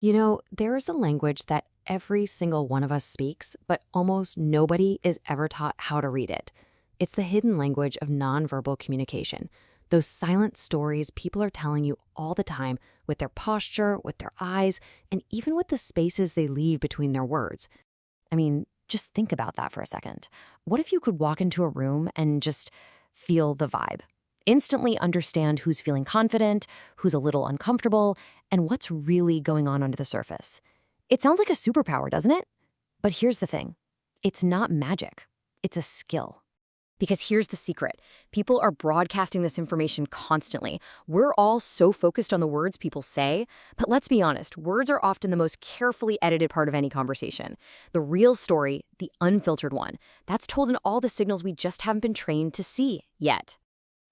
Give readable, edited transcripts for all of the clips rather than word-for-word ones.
There is a language that every single one of us speaks, but almost nobody is ever taught how to read it. It's the hidden language of nonverbal communication. Those silent stories people are telling you all the time with their posture, with their eyes, and even with the spaces they leave between their words. I mean, just think about that for a second. What if you could walk into a room and just feel the vibe? Instantly understand who's feeling confident, who's a little uncomfortable, and what's really going on under the surface. It sounds like a superpower, doesn't it? But here's the thing. It's not magic. It's a skill. Because here's the secret. People are broadcasting this information constantly. We're all so focused on the words people say, but let's be honest, words are often the most carefully edited part of any conversation. The real story, the unfiltered one, that's told in all the signals we just haven't been trained to see yet.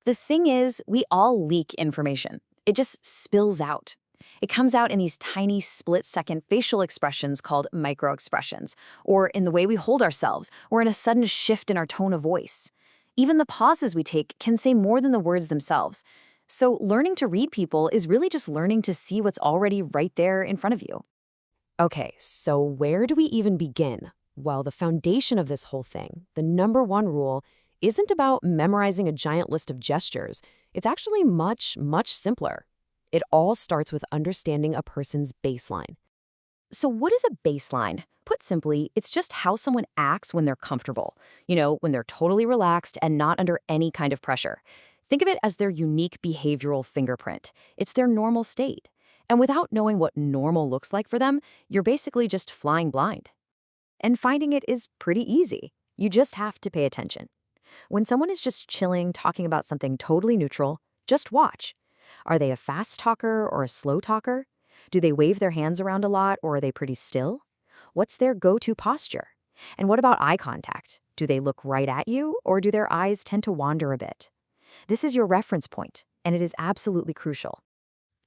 The thing is, we all leak information. It just spills out. It comes out in these tiny split-second facial expressions called microexpressions, or in the way we hold ourselves, or in a sudden shift in our tone of voice. Even the pauses we take can say more than the words themselves. So learning to read people is really just learning to see what's already right there in front of you. Okay, so where do we even begin? Well, the foundation of this whole thing, the number one rule, isn't about memorizing a giant list of gestures. It's actually much, much simpler. It all starts with understanding a person's baseline. So what is a baseline? Put simply, it's just how someone acts when they're comfortable. When they're totally relaxed and not under any kind of pressure. Think of it as their unique behavioral fingerprint. It's their normal state. And without knowing what normal looks like for them, you're basically just flying blind. And finding it is pretty easy. You just have to pay attention. When someone is just chilling, talking about something totally neutral, just watch. Are they a fast talker or a slow talker? Do they wave their hands around a lot, or are they pretty still? What's their go-to posture? And what about eye contact? Do they look right at you, or do their eyes tend to wander a bit? This is your reference point, and it is absolutely crucial.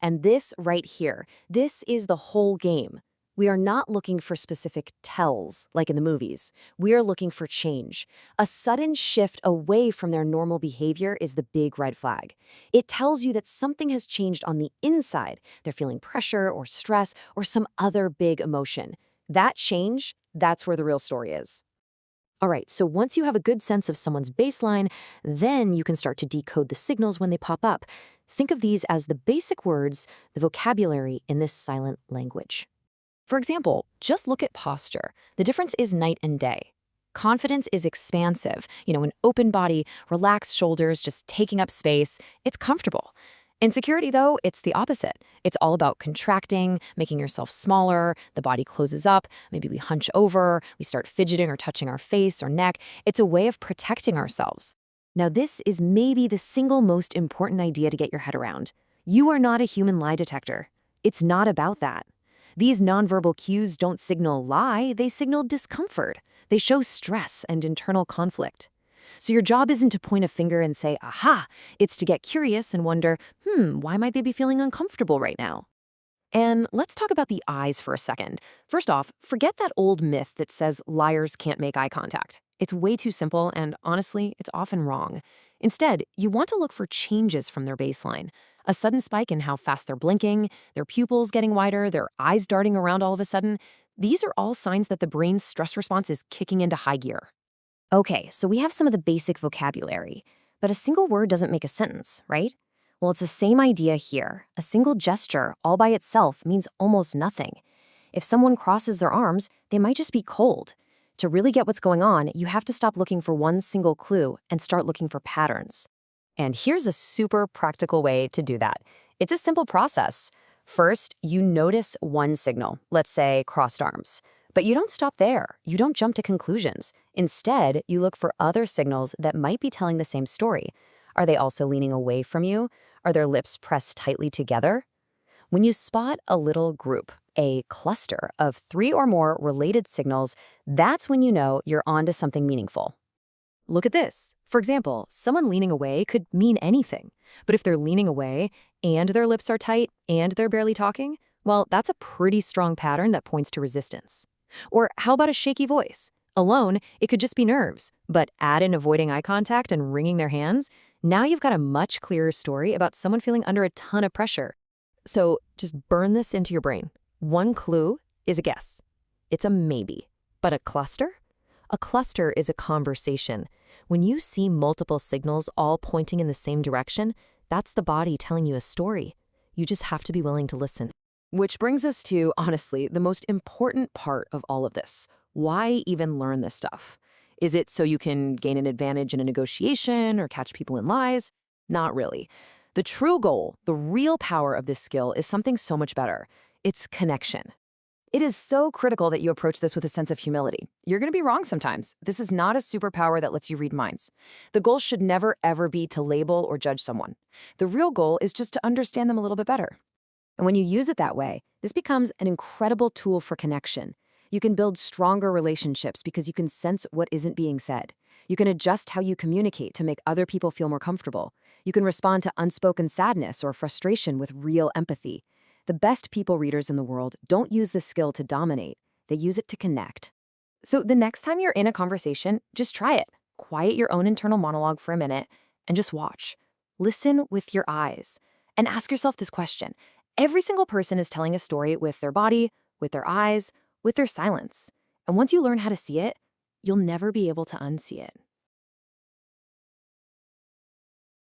And this right here, this is the whole game. We are not looking for specific tells, like in the movies. We are looking for change. A sudden shift away from their normal behavior is the big red flag. It tells you that something has changed on the inside. They're feeling pressure or stress or some other big emotion. That change, that's where the real story is. All right, so once you have a good sense of someone's baseline, then you can start to decode the signals when they pop up. Think of these as the basic words, the vocabulary in this silent language. For example, just look at posture. The difference is night and day. Confidence is expansive, an open body, relaxed shoulders, just taking up space. It's comfortable. Insecurity, though, it's the opposite. It's all about contracting, making yourself smaller, the body closes up, maybe we hunch over, we start fidgeting or touching our face or neck. It's a way of protecting ourselves. Now, this is maybe the single most important idea to get your head around. You are not a human lie detector. It's not about that. These nonverbal cues don't signal lie, they signal discomfort. They show stress and internal conflict. So your job isn't to point a finger and say, aha, it's to get curious and wonder, why might they be feeling uncomfortable right now? And let's talk about the eyes for a second. First off, forget that old myth that says liars can't make eye contact. It's way too simple, and honestly, it's often wrong. Instead, you want to look for changes from their baseline. A sudden spike in how fast they're blinking, their pupils getting wider, their eyes darting around all of a sudden. These are all signs that the brain's stress response is kicking into high gear. Okay, so we have some of the basic vocabulary, but a single word doesn't make a sentence, right? Well, it's the same idea here. A single gesture, all by itself, means almost nothing. If someone crosses their arms, they might just be cold. To really get what's going on, you have to stop looking for one single clue and start looking for patterns. And here's a super practical way to do that. It's a simple process. First, you notice one signal, let's say crossed arms. But you don't stop there. You don't jump to conclusions. Instead, you look for other signals that might be telling the same story. Are they also leaning away from you? Are their lips pressed tightly together? When you spot a little group, a cluster of 3 or more related signals, that's when you know you're onto something meaningful. Look at this. For example, someone leaning away could mean anything. But if they're leaning away and their lips are tight and they're barely talking, well, that's a pretty strong pattern that points to resistance. Or how about a shaky voice? Alone, it could just be nerves, but add in avoiding eye contact and wringing their hands, now you've got a much clearer story about someone feeling under a ton of pressure. So just burn this into your brain. One clue is a guess. It's a maybe. But a cluster? A cluster is a conversation. When you see multiple signals all pointing in the same direction, that's the body telling you a story. You just have to be willing to listen. Which brings us to, honestly, the most important part of all of this. Why even learn this stuff? Is it so you can gain an advantage in a negotiation or catch people in lies? Not really. The true goal, the real power of this skill is something so much better. It's connection. It is so critical that you approach this with a sense of humility. You're going to be wrong sometimes. This is not a superpower that lets you read minds. The goal should never, ever be to label or judge someone. The real goal is just to understand them a little bit better. And when you use it that way, this becomes an incredible tool for connection. You can build stronger relationships because you can sense what isn't being said. You can adjust how you communicate to make other people feel more comfortable. You can respond to unspoken sadness or frustration with real empathy. The best people readers in the world don't use this skill to dominate. They use it to connect. So the next time you're in a conversation, just try it. Quiet your own internal monologue for a minute and just watch. Listen with your eyes and ask yourself this question. Every single person is telling a story with their body, with their eyes, with their silence. And once you learn how to see it, you'll never be able to unsee it.